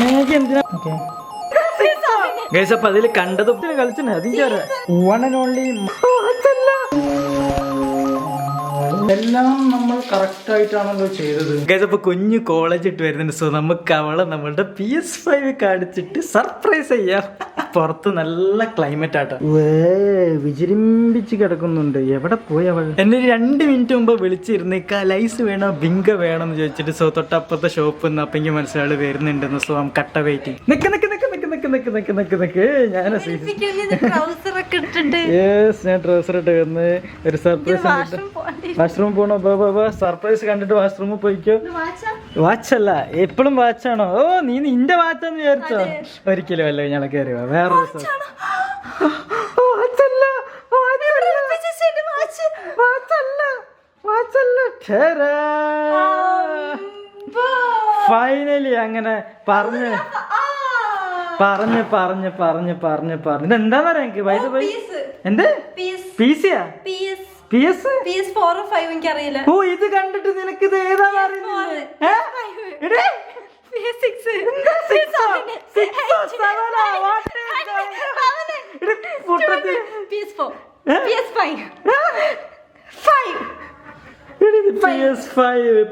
Maggi എന്തിനാ? Guys, അപ്പൊ അതിൽ കണ്ടത് കളിച്ചാ അതിന്റെ വൺ ആൻഡ് ഓൺലി. എല്ലാം നമ്മൾ കറക്റ്റ് ആയിട്ടാണല്ലോ ചെയ്തത്. ഗൈസ്, അപ്പൊ കുഞ്ഞു കോളേജ് ഇട്ട് വരുന്നുണ്ട്. സോ നമുക്ക് അവളെ നമ്മളുടെ PS5 കാണിച്ചിട്ട് സർപ്രൈസ് ചെയ്യാം. പുറത്ത് നല്ല ക്ലൈമറ്റ് ആട്ടോ, വിജൃംഭിച്ച് കിടക്കുന്നുണ്ട്. എവിടെ പോയി അവൾ? എന്നെ 2 മിനിറ്റ് മുമ്പ് വിളിച്ചിരുന്നേക്കാ, ലൈസ് വേണോ ബിങ്ക വേണം എന്ന് ചോദിച്ചിട്ട്. സോ തൊട്ടപ്പുറത്തെ ഷോപ്പ് നിന്ന് അപ്പൊ എനിക്ക് മനസ്സിലാള് വരുന്നുണ്ടെന്ന്. സോ കട്ട വെയിറ്റിംഗ്. നിക്ക് ഞാൻ ട്രൗസർ ഇട്ട് വന്ന് ഒരു സർപ്രൈസ്. വാഷ്റൂം പോണോ? സർപ്രൈസ് കണ്ടിട്ട് വാഷ്റൂമിൽ പോയിക്കോ. വാച്ചല്ല, എപ്പോഴും വാച്ചാണോ? ഓ, നീ നിന്റെ വാച്ചാന്ന് വിചാരിച്ചോ? ഒരിക്കലും അല്ല, ഞാൻ കയറി വേറെ ഫൈനലി അങ്ങനെ പറഞ്ഞു. ഇതെന്താന്നറിയാ എനിക്ക്? എന്ത് PC-യാ? PS4 or 5 എനിക്കറിയില്ല. ഓ, ഇത് കണ്ടിട്ട് നിനക്ക് ഇത് ഏതാ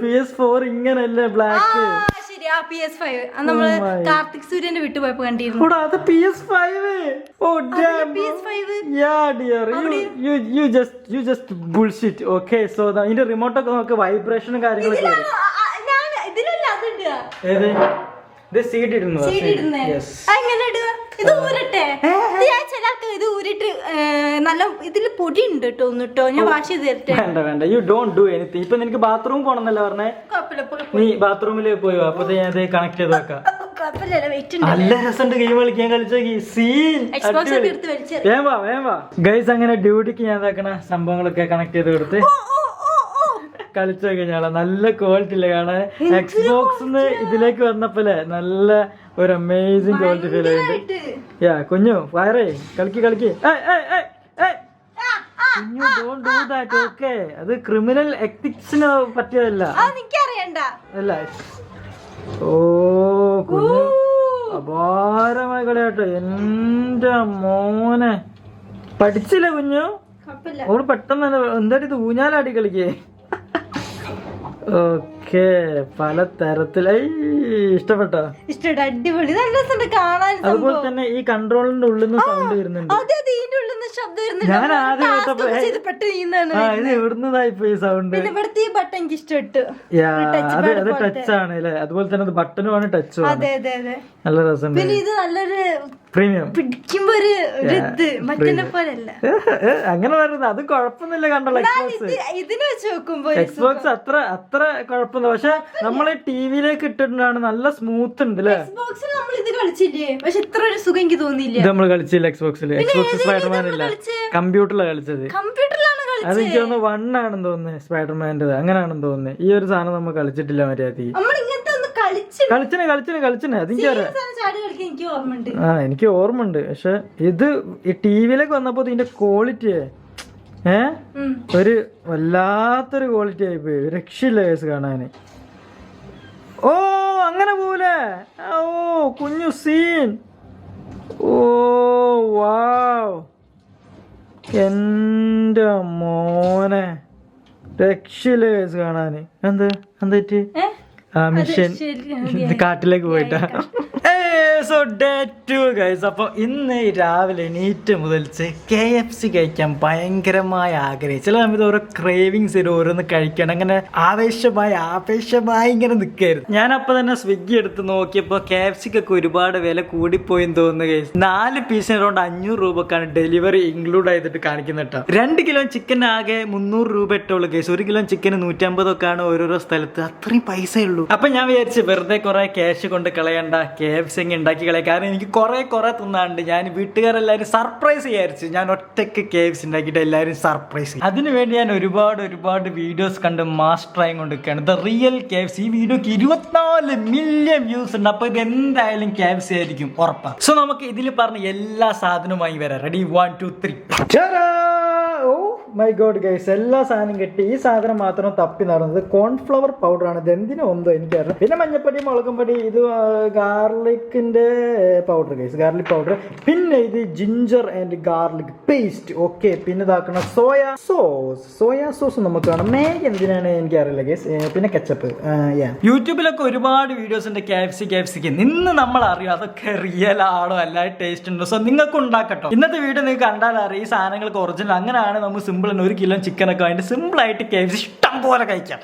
PS4 ഇങ്ങനല്ലേ ബ്ലാക്ക്? PS5 നമ്മള് കാർത്തിക് സൂര്യന്റെ വിട്ടു പോയപ്പോ കണ്ടിരുന്നു. അത് PS5. Oh damn. PS5. Yeah dear, you just bullshit. Okay, so ഇതിന്റെ റിമോട്ട് ഒക്കെ നമുക്ക് വൈബ്രേഷനും കാര്യങ്ങളൊക്കെ വരും. ഇതിലല്ല അതുണ്ട്. ഏത്? ഇത് സീഡ് ഇടുന്നു. യെസ്. എങ്ങനെ ഇടുക? ഇത് ഊരട്ടെ? ഇത് ഊരിട്ട് നല്ല ഇതില് പൊടി ഉണ്ട് കേട്ടോ. ഒന്നിട്ടോ ഞാൻ വാഷ് ചെയ്ത് തരട്ടെ. വേണ്ട, യു ഡോണ്ട് ഡു എനിത്തിങ്. ഇപ്പൊ നിനക്ക് ബാത്റൂം പോണെന്നല്ലേ പറഞ്ഞേ? നീ ബാത്റൂമിൽ പോയോ? അപ്പൊ ഞാൻ കണക്ട് ചെയ്ത് വെക്കാം. നല്ല രസമുണ്ട് ഗെയിം കളിക്കാൻ. കളിച്ചോക്കി സീൻ. വേം വാ ഗൈസ്. അങ്ങനെ ഡ്യൂട്ടിക്ക് ഞാൻ ഇതാക്കണ സംഭവങ്ങളൊക്കെ കണക്ട് ചെയ്ത് കൊടുത്ത് കളിച്ചു കഴിഞ്ഞാളെ നല്ല ക്വാളിറ്റി ഇല്ലേ കാണാൻ. എക്സ്ബോക്സ് ഇതിലേക്ക് വന്നപ്പോലെ നല്ല ഒരു അമേസിംഗ് ക്വാളിറ്റി ഫീൽ ചെയ്യുന്നുണ്ട്. യാ കുഞ്ഞു വയറേ കളിക്ക്. കുഞ്ഞു ഡോണ്ട് ഡു ദാറ്റ്. ഓക്കെ, അത് ക്രിമിനൽ എത്തിക്സിന് പറ്റിയതല്ല. അല്ല. ഓ കുഞ്ഞു അപാരമായ കളിയാട്ടോ. എന്റെ മോനെ പഠിച്ചില്ല കുഞ്ഞു. ഓള് പെട്ടെന്ന് എന്താ ഇത് ഊഞ്ഞാലാടി കളിക്കേ. ഓക്കെ, പല തരത്തിലായി. ഇഷ്ടപ്പെട്ടോ? അടിപൊളി, നല്ല രസമുണ്ട് കാണാൻ. അതുപോലെ തന്നെ ഈ കൺട്രോളിന്റെ ഉള്ളിൽ നിന്ന് സൗണ്ട് വരുന്നുണ്ട്. ഞാൻ ആദ്യം ഇത് എവിടുന്നതായിപ്പോ ഈ സൗണ്ട്. ബട്ടൺ ഇഷ്ടപ്പെട്ടു. അത് ടച്ച് ആണ് അല്ലേ? അതുപോലെ തന്നെ ബട്ടണും ആണ്, ടച്ചും ആണ്. നല്ല രസമുണ്ട്. പിന്നെ ഇത് നല്ലൊരു പ്രീമിയം. പിടിക്കുമ്പോ ഒരു മറ്റേ പോലല്ല. അങ്ങനെ പറയുന്നത് അത് കുഴപ്പമൊന്നുമില്ല. കണ്ടല്ലോ ഇതിന് വെച്ച് നോക്കുമ്പോ എക്സ്ബോക്സ് അത്ര കുഴപ്പമില്ല. പക്ഷെ നമ്മള് ടിവിയിലേക്ക് ഇട്ടിട്ടാണ് നല്ല സ്മൂത്ത് ഉണ്ട് അല്ലേ? നമ്മൾ കളിച്ചില്ല എക്സ്ബോക്സിൽ. എക്സ്ബോക്സ് സ്പൈഡർമാൻ ഇല്ല, കമ്പ്യൂട്ടറിലാണ് കളിച്ചത്. അത് എനിക്ക് തോന്നുന്നു 1 ആണെന്ന് തോന്നുന്നു സ്പൈഡർമാൻ്റെ. അങ്ങനെയാണെന്ന് തോന്നുന്നു. ഈ ഒരു സാധനം നമ്മൾ കളിച്ചിട്ടില്ല മര്യാദക്ക്. കളിച്ചിനെ എനിക്ക് ഓർമ്മയുണ്ട്. പക്ഷെ ഇത് ഈ ടിവിയിലേക്ക് വന്നപ്പോ ഇതിന്റെ ക്വാളിറ്റി ഒരു വല്ലാത്തൊരു ക്വാളിറ്റി ആയിപ്പോയി. രക്ഷയില്ല കേസ് കാണാന്. ഓ അങ്ങനെ പോലെ. ഓ കുഞ്ഞു സീൻ. ഓ വാവ്, എന്റെ മോനെ രക്ഷയില്ല കേസ് കാണാന്. എന്താ മിഷൻ കാട്ടിലേക്ക് പോയിട്ടാ. So day 2 guys. അപ്പൊ ഇന്ന് രാവിലെ എണീറ്റ് മുതൽച്ച് KFC കഴിക്കാൻ ഭയങ്കരമായ ആഗ്രഹം. ചില സമയത്ത് ഓരോ ക്രേവിങ്സ് ഓരോന്ന് കഴിക്കണം. അങ്ങനെ ആവേശമായി ഇങ്ങനെ നിൽക്കായിരുന്നു. ഞാൻ അപ്പൊ തന്നെ സ്വിഗ്ഗി എടുത്ത് നോക്കിയപ്പോ KFCക്കൊക്കെ ഒരുപാട് വില കൂടിപ്പോയെന്ന് തോന്നുന്നു ഗൈസ്. 4 പീസിന് അറൗണ്ട് 500 രൂപക്കാണ് ഡെലിവറി ഇൻക്ലൂഡ് ആയിട്ട് കാണിക്കുന്നത് കേട്ടോ. 2 കിലോ ചിക്കൻ ആകെ 300 രൂപ ഇട്ടുള്ളൂ ഗൈസ്. 1 കിലോ ചിക്കന് 150 ഒക്കെ ആണ് ഓരോരോ സ്ഥലത്ത്. അത്രയും പൈസയേ ഉള്ളൂ. അപ്പൊ ഞാൻ വിചാരിച്ചു വെറുതെ കുറെ ക്യാഷ് കൊണ്ട് കളയണ്ട, KFC ഉണ്ടാക്കി കളയാം. കാരണം എനിക്ക് കുറെ തിന്നാണ്ട് ഞാൻ വീട്ടുകാരെല്ലാരും സർപ്രൈസ് വിചാരിച്ചു. ഞാൻ ഒറ്റയ്ക്ക് KFC ഉണ്ടാക്കിയിട്ട് എല്ലാവരും സർപ്രൈസ്. അതിനുവേണ്ടി ഞാൻ ഒരുപാട് വീഡിയോസ് കണ്ട് മാസ്റ്ററായി കൊണ്ടിരിക്കുകയാണ്. The real KFC. ഈ വീഡിയോക്ക് 24 മില്യൺ വ്യൂസ് ഉണ്ട്. അപ്പൊ ഇത് എന്തായാലും KFC ആയിരിക്കും ഉറപ്പാ. സോ നമുക്ക് ഇതിൽ പറഞ്ഞ എല്ലാ സാധനവുമായി വരാം. Ready 1 2 3. Oh my God guys, എല്ലാ സാധനം കിട്ടി. ഈ സാധനം മാത്രം തപ്പി നടന്നത് കോൺഫ്ലവർ പൗഡറാണ്. ഇത് എന്തിനോ ഒന്നോ എനിക്കറിയാം. പിന്നെ മഞ്ഞപ്പൊടി, മുളകും പൊടി, ഇത് ഗാർലിക്കിന്റെ പൗഡർ ഗൈസ്, ഗാർലിക് പൗഡർ. പിന്നെ ഇത് ginger and garlic paste. Okay, പിന്നെ ഇതാക്കണം സോയാ സോസ് നമുക്ക് വേണം. മാഗി എന്തിനാണ് എനിക്കറിയില്ല ഗൈസ്. പിന്നെ കെച്ചപ്പ്. യൂട്യൂബിലൊക്കെ ഒരുപാട് വീഡിയോസ് ഉണ്ട് KFCക്ക്. നിന്ന് നമ്മൾ അറിയും അതൊക്കെ റിയൽ ആണോ അല്ല ടേസ്റ്റ് ഉണ്ടോ. സോ നിങ്ങൾക്ക് ഉണ്ടാക്കട്ടോ. ഇന്നത്തെ വീഡിയോ നിങ്ങൾക്ക് കണ്ടാൽ അറിയാം ഈ സാധനങ്ങൾക്ക് ഒറിജിനൽ. അങ്ങനെയാണ് നമുക്ക് സിമ്പിൾ 1 കിലോ ചിക്കനൊക്കെ വേണ്ടി സിമ്പിൾ ആയിട്ട് KFC ഇഷ്ടം പോലെ കഴിക്കാം.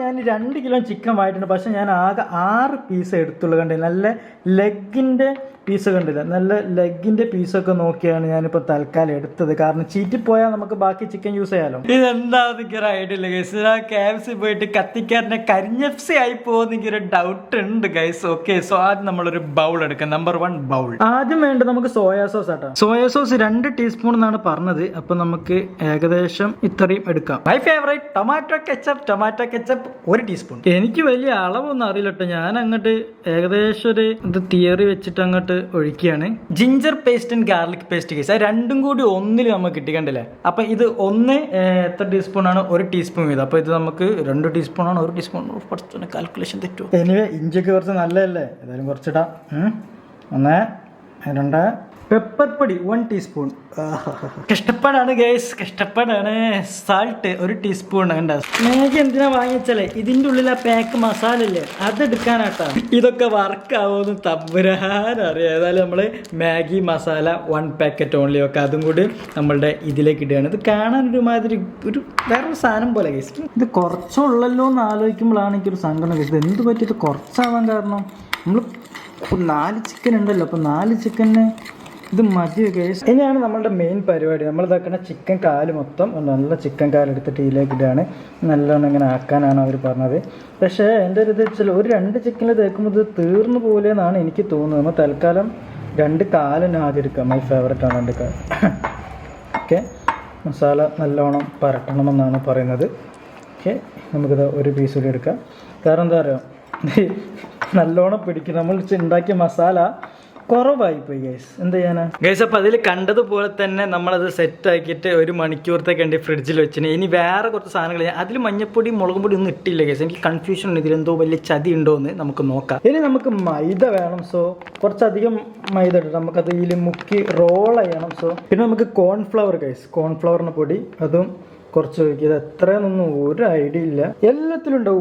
ഞാൻ 2 കിലോ ചിക്കൻ വായിട്ടുണ്ട്. പക്ഷെ ഞാൻ ആകെ 6 പീസ് എടുത്തുള്ളൂ. കണ്ടില്ല, നല്ല ലെഗിന്റെ പീസ് കണ്ടില്ല, നല്ല ലെഗിന്റെ പീസൊക്കെ നോക്കിയാണ് ഞാനിപ്പോൾ തൽക്കാലം എടുത്തത്. കാരണം ചീറ്റിപ്പോയാൽ നമുക്ക് ബാക്കി ചിക്കൻ യൂസ് ചെയ്യാലോ. ഇതെന്താണെന്ന് എനിക്കൊരു ഐഡിയ ഇല്ല ഗൈസ്. KFC പോയിട്ട് കത്തിക്കാരനെ കരിഞ്ഞഫ്സി ആയി പോകുന്ന എനിക്കൊരു ഡൗട്ട് ഉണ്ട് ഗൈസ്. ഓക്കെ, സോ ആദ്യം നമ്മളൊരു ബൗൾ എടുക്കാം. Number 1 bowl. ആദ്യം വേണ്ടത് നമുക്ക് സോയാ സോസ് ആട്ടോ. സോയാ സോസ് 2 ടീസ്പൂൺ എന്നാണ് പറഞ്ഞത്. അപ്പൊ നമുക്ക് ഏകദേശം ഇത്രയും എടുക്കാം. My favourite tomato ketchup 1 teaspoon. എനിക്ക് വലിയ അളവൊന്നും അറിയില്ല കേട്ടോ. ഞാൻ അങ്ങോട്ട് ഏകദേശം ഒരു ഇത് തിയറി വെച്ചിട്ട് അങ്ങോട്ട് ഒഴിക്കുകയാണ്. Ginger paste and garlic paste case, രണ്ടും കൂടി ഒന്നിൽ നമുക്ക് കിട്ടിക്കണ്ടല്ലേ. അപ്പൊ ഇത് എത്ര ടീസ്പൂൺ ആണ്? 1 ടീസ്പൂൺ വീതം. അപ്പൊ ഇത് നമുക്ക് 2 ടീസ്പൂൺ ആണ്. 1 ടീസ്പൂൺ കുറച്ച് കാൽക്കുലേഷൻ തെറ്റുമോ? എനിവേ ഇഞ്ചിക്ക് കുറച്ച് നല്ലതല്ലേ, ഏതായാലും കുറച്ചിടാം. 1 2 പെപ്പർ പൊടി 1 ടീസ്പൂൺ. കഷ്ടപ്പാടാണ് ഗൈസ്, കഷ്ടപ്പാടാണ്. Salt 1 teaspoon. മാഗി എന്തിനാ വാങ്ങിച്ചാലേ ഇതിന്റെ ഉള്ളിൽ ആ പാക്ക് മസാല ഇല്ലേ അതെടുക്കാനാട്ടാ. ഇതൊക്കെ വർക്കാവുമെന്ന് തമ്പുരാനറിയാം. ഏതായാലും നമ്മള് മാഗി മസാല 1 പാക്കറ്റ് ഓൺലി. ഒക്കെ അതും കൂടി നമ്മളുടെ ഇതിലേക്ക് ഇടുകയാണ്. ഇത് കാണാൻ ഒരുമാതിരി ഒരു വേറൊരു സാധനം പോലെ ഗൈസ്. ഇത് കുറച്ചുള്ളല്ലോ എന്ന് ആലോചിക്കുമ്പോഴാണ് എനിക്കൊരു സങ്കടം ഗൈസ്. എന്ത് പറ്റി ഇത് കുറച്ചാവാൻ കാരണം? നമ്മൾ 4 ചിക്കൻ ഉണ്ടല്ലോ. അപ്പോൾ 4 ചിക്കന് ഇത് മതി ഗൈസ്. ഇനിയാണ് നമ്മളുടെ മെയിൻ പരിപാടി. നമ്മൾ ഇതാക്കുന്ന ചിക്കൻ കാല് മൊത്തം നല്ല ചിക്കൻ കാലെടുത്തിട്ട് ഇതിലേക്ക് ഇടുകയാണ്. നല്ലോണം ഇങ്ങനെ ആക്കാനാണ് അവർ പറഞ്ഞത്. പക്ഷേ എൻ്റെ ഒരു ഇത് വെച്ചാൽ ഒരു 2 ചിക്കനിൽ തേക്കുമ്പോൾ ഇത് തീർന്നു പോലെ എന്നാണ് എനിക്ക് തോന്നുന്നത്. നമ്മൾ തൽക്കാലം 2 കാലിന് ആദ്യം എടുക്കാം. മൈ ഫേവറേറ്റ് ആണ് 2 കാൽ. ഓക്കെ, മസാല നല്ലോണം പരട്ടണമെന്നാണ് പറയുന്നത്. ഓക്കെ, നമുക്കിത് 1 പീസ് കൂടി എടുക്കാം. കാരണം എന്താ പറയുക, നല്ലോണം പിടിക്കും. നമ്മൾ ഉണ്ടാക്കിയ മസാല കുറവായി പോയി ഗൈസ്. എന്ത് ചെയ്യാനാ ഗൈസ്? അപ്പോൾ അതിൽ കണ്ടതുപോലെ തന്നെ നമ്മളത് സെറ്റ് ആക്കിയിട്ട് 1 മണിക്കൂറത്തേക്ക് ഉണ്ട് ഫ്രിഡ്ജിൽ വെച്ചിന്. ഇനി വേറെ കുറച്ച് സാധനങ്ങൾ അതിൽ മഞ്ഞപ്പൊടി, മുളകും പൊടി ഒന്നും ഇട്ടില്ല ഗൈസ്. എനിക്ക് കൺഫ്യൂഷൻ ഉണ്ട് ഇതിലെന്തോ വലിയ ചതി ഉണ്ടോ എന്ന്. നമുക്ക് നോക്കാം. ഇനി നമുക്ക് മൈദ വേണം. സോ കുറച്ചധികം മൈദ ഇട്ടിട്ട് നമുക്കത് ഇതിൽ മുക്കി റോൾ ചെയ്യണം. സോ പിന്നെ നമുക്ക് കോൺഫ്ലവർ ഗൈസ്, കോൺഫ്ലവറിന് പൊടി അതും കുറച്ച് ഒഴിക്കുക. ഇത് എത്രയെന്നൊന്നും ഒരു ഐഡിയ ഇല്ല. എല്ലാത്തിലും ഉണ്ട്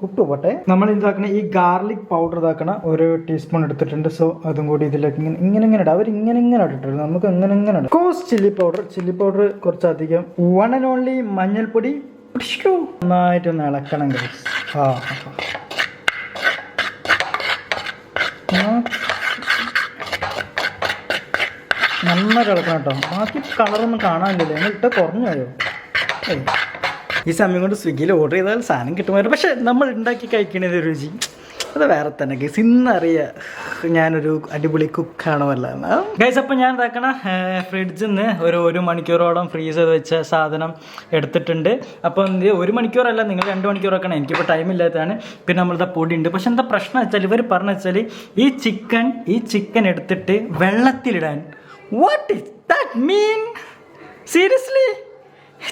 ഉപ്പ് പോട്ടെ. നമ്മൾ ഇതാക്കണ ഈ ഗാർലിക് പൗഡർ ഇതാക്കണ 1 ടീസ്പൂൺ എടുത്തിട്ടുണ്ട്. സോ അതും കൂടി ഇതിലേക്ക് ഇങ്ങനെ ഇടാം. അവർ ഇങ്ങനെ ഇട്ടിട്ടുണ്ട്. നമുക്ക് ഇങ്ങനെ കോസ് ചില്ലി പൗഡർ കുറച്ചധികം. 1 and only മഞ്ഞൾപ്പൊടി നന്നായിട്ടൊന്ന് ഇളക്കണം ഗൈസ്. നന്നായിട്ട് ഇളക്കണം കേട്ടോ. ബാക്കി കളറൊന്നും കാണാനില്ലല്ലോ. എന്നിട്ട് കുറഞ്ഞു പോയോ? ഈ സമയം കൊണ്ട് സ്വിഗ്ഗിയിൽ ഓർഡർ ചെയ്താൽ സാധനം കിട്ടുമായിരുന്നു. പക്ഷെ നമ്മൾ ഉണ്ടാക്കി കഴിക്കണത് രുചി അത് വേറെ തന്നെ ഗൈസ്. ഇന്നറിയാം ഞാനൊരു അടിപൊളി കുക്കാണോ അല്ല ഗൈസ്. അപ്പം ഞാൻ ഇതാക്കണ ഫ്രിഡ്ജിൽ നിന്ന് 1 മണിക്കൂറോളം ഫ്രീസ് ചെയ്ത് വെച്ച സാധനം എടുത്തിട്ടുണ്ട്. അപ്പം 1 മണിക്കൂറല്ല, നിങ്ങൾ 2 മണിക്കൂർ വെക്കണം. എനിക്കിപ്പോൾ ടൈമില്ലാത്തതാണ്. പിന്നെ നമ്മളിതാ പൊടി ഉണ്ട്. പക്ഷെ എന്താ പ്രശ്നം വെച്ചാൽ ഇവർ പറഞ്ഞു വെച്ചാൽ ഈ ചിക്കൻ എടുത്തിട്ട് വെള്ളത്തിലിടാൻ. What is that mean? Seriously?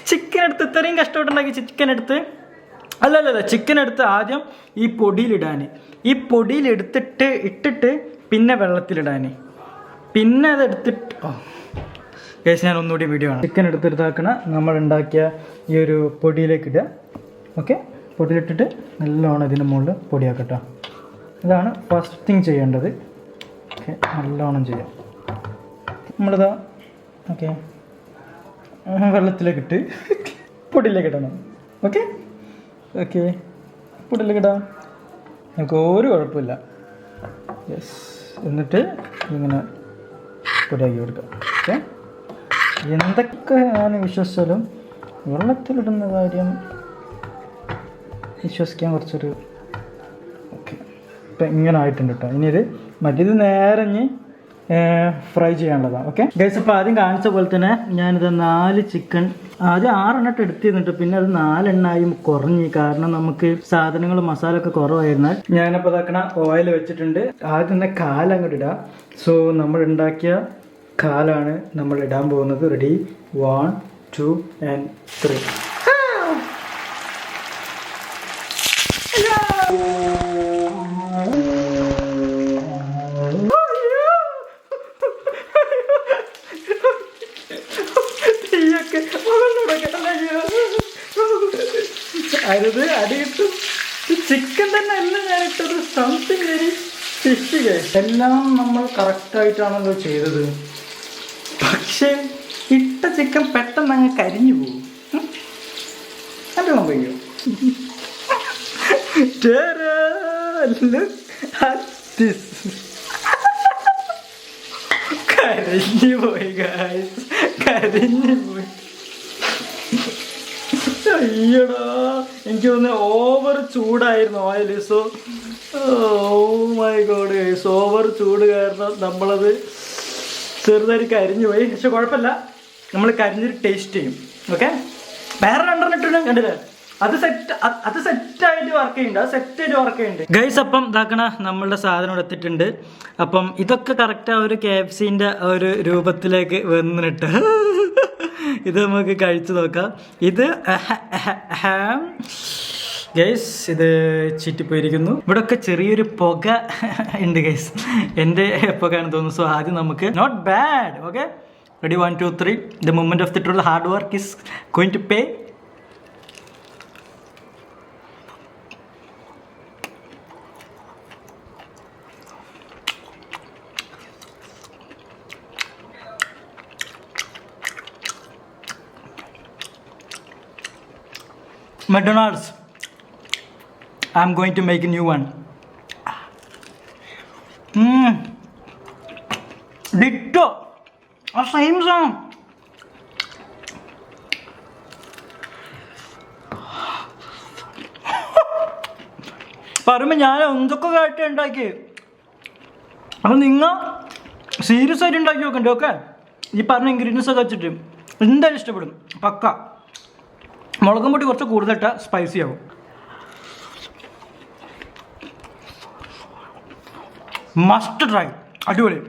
Chicken എടുത്ത് ഇത്രയും കഷ്ടപ്പെട്ടുണ്ടാക്കി ചിക്കൻ എടുത്ത് ചിക്കൻ എടുത്ത് ആദ്യം ഈ പൊടിയിലിടാൻ, ഈ പൊടിയിൽ ഇട്ടിട്ട് പിന്നെ വെള്ളത്തിലിടാൻ, പിന്നെ അതെടുത്തിട്ട് ഗൈസ് ഞാൻ ഒന്നുകൂടി വീഡിയോ ആണ്. ചിക്കൻ എടുത്തിട്ടാക്കണ നമ്മൾ ഉണ്ടാക്കിയ ഈ ഒരു പൊടിയിലേക്ക് ഇടുക. ഓക്കെ, പൊടിയിലിട്ടിട്ട് നല്ലോണം ഇതിൻ്റെ മുകളിൽ പൊടിയാക്കട്ടോ. ഇതാണ് ഫസ്റ്റ് തിങ് ചെയ്യേണ്ടത്. ഓക്കെ, നല്ലോണം ചെയ്യാം. നമ്മളിതാ ഓക്കെ വെള്ളത്തിലേക്ക് ഇട്ട് പൊടിയിലേക്ക് ഇടണം. ഓക്കെ പൊടിയിലേക്ക് ഇടാം. നമുക്ക് ഒരു കുഴപ്പമില്ല. യെസ്, എന്നിട്ട് ഇങ്ങനെ പൊടിയാക്കി കൊടുക്കാം. ഓക്കെ, എന്തൊക്കെ ഞാൻ വിശ്വസിച്ചാലും വെള്ളത്തിലിടുന്ന കാര്യം വിശ്വസിക്കാൻ കുറച്ചൊരു ഓക്കെ. ഇപ്പം ഇങ്ങനെ ആയിട്ടുണ്ട് കേട്ടോ. ഇനി ഇത് മറ്റേത് നേരെ ഫ്രൈ ചെയ്യാനുള്ളതാണ്. ഓക്കെ ഗൈസ്, അപ്പോൾ ആദ്യം കാണിച്ച പോലെ തന്നെ ഞാനിത് 4 ചിക്കൻ ആദ്യം 6 എണ്ണം എടുത്തിരുന്നിട്ട് പിന്നെ അത് 4 എണ്ണായി കുറഞ്ഞു. കാരണം നമുക്ക് സാധനങ്ങൾ മസാല ഒക്കെ കുറവായിരുന്നാൽ ഞാനപ്പോൾ ഇതാക്കണ ഓയിൽ വെച്ചിട്ടുണ്ട്. ആദ്യം തന്നെ കാലങ്ങോട്ട് ഇടാം. സോ നമ്മൾ ഉണ്ടാക്കിയ കാലാണ് നമ്മൾ ഇടാൻ പോകുന്നത്. Ready 1 2 and 3. അരുത് അടി കിട്ടും. ചിക്കൻ തന്നെ അല്ല ഞാൻ ഇട്ടത്, സംതിങ് വെരി ഫിഷി. എല്ലാം നമ്മൾ കറക്റ്റായിട്ടാണല്ലോ ചെയ്തത്, പക്ഷേ ഇട്ട ചിക്കൻ പെട്ടെന്ന് അങ്ങ് കരിഞ്ഞു പോകും. നല്ലോണം പോയോ? കരിഞ്ഞു പോയി ഗൈസ്, കരിഞ്ഞു പോയി. അയ്യടാ, എനിക്ക് തോന്നുന്നു ഓവർ ചൂടായിരുന്നു oil. So my God guys, over ചൂട് കാരണം നമ്മളത് ചെറുതായി കരിഞ്ഞു പോയി. പക്ഷെ കുഴപ്പമില്ല, നമ്മൾ കരിഞ്ഞൊരു ടേസ്റ്റ് ചെയ്യും. ഓക്കെ, വേറെ 2 ഇട്ടിട്ടും കണ്ടില്ലേ, അത് സെറ്റായിട്ട് വർക്ക് ചെയ്യുന്നുണ്ട്. ഗൈസ്, അപ്പം ഇതാക്കണ നമ്മളുടെ സാധനം എടുത്തിട്ടുണ്ട്. അപ്പം ഇതൊക്കെ കറക്റ്റ് ആ ഒരു KFCൻ്റെ ഒരു രൂപത്തിലേക്ക് വന്നിട്ട് ഇത് നമുക്ക് കഴിച്ചു നോക്കാം. ഇത് ഗൈസ്, ഇത് ചീറ്റിപ്പോയിരിക്കുന്നു. ഇവിടെ ഒക്കെ ചെറിയൊരു പുക ഉണ്ട് ഗൈസ്, എൻ്റെ പുകയാണെന്ന് തോന്നുന്നു. സോ ആദ്യം നമുക്ക് not bad. Okay, ready 1 2 3. The moment of the true hard work is going to pay. McDonald's, I'm going to make a new one. Ditto, same song. പറയുമ്പോൾ ഞാൻ എന്തൊക്കെ കാര്യം ഉണ്ടാക്കി, അപ്പം നിങ്ങൾ സീരിയസ് ആയിട്ട് ഉണ്ടാക്കി നോക്കണ്ടേ? ഓക്കെ, ഈ പറഞ്ഞ ഇൻഗ്രീഡിയൻസ് ഒക്കെ വെച്ചിട്ട് എന്തായാലും ഇഷ്ടപ്പെടും പക്ക. മുളകും പൊടി കുറച്ച് കൂടുതലിട്ട സ്പൈസി ആവും. മസ്റ്റ് ട്രൈ, അടിപൊളി.